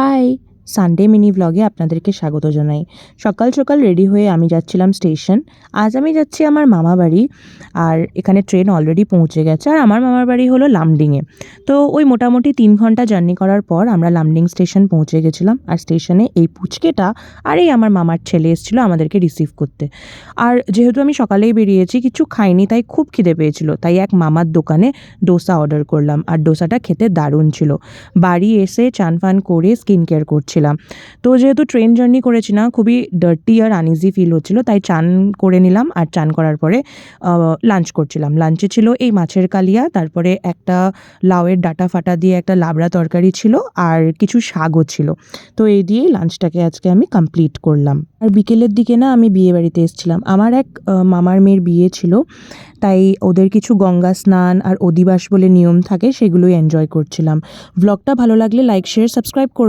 High, Sunday mini ভ্লগে আপনাদেরকে স্বাগত জানাই। সকাল সকাল রেডি হয়ে আমি যাচ্ছিলাম স্টেশন। আজ আমি যাচ্ছি আমার মামা বাড়ি। আর এখানে ট্রেন অলরেডি পৌঁছে গেছে। আর আমার মামার বাড়ি হলো লামডিংয়ে। তো ওই মোটামুটি ৩ ঘন্টা জার্নি করার পর আমরা লামডিং স্টেশন পৌঁছে গেছিলাম। আর স্টেশনে এই পুচকেটা আর এই আমার মামার ছেলে এসেছিল আমাদেরকে রিসিভ করতে। আর যেহেতু আমি সকালেই বেরিয়েছি, কিছু খাইনি, তাই খুব খিদে পেয়েছিল। তাই এক মামার দোকানে ডোসা অর্ডার করলাম। আর ডোসাটা খেতে দারুণ ছিল। বাড়ি এসে চান ফান করে স্কিন কেয়ার করছিলাম। তো যেহেতু ট্রেন জার্নি করেছি না, খুবই ডার্টি আর আনইজি ফিল হচ্ছিল, তাই চান করে নিলাম। আর চান করার পরে লাঞ্চ করছিলাম। লাঞ্চে ছিল এই মাছের কালিয়া, তারপরে একটা লাউয়ের ডাঁটা ফাটা দিয়ে একটা লাবড়া তরকারি ছিল, আর কিছু শাকও ছিল। তো এই দিয়েই লাঞ্চটাকে আজকে আমি কমপ্লিট করলাম। আর বিকেলের দিকে না আমি বিয়ে বাড়িতে এসেছিলাম। আমার এক মামার মেয়ের বিয়ে ছিল, তাই ওদের কিছু গঙ্গা স্নান আর অধিবাস বলে নিয়ম থাকে, সেগুলোই এনজয় করছিলাম। ভ্লগটা ভালো লাগলে লাইক, শেয়ার, সাবস্ক্রাইব করবেন।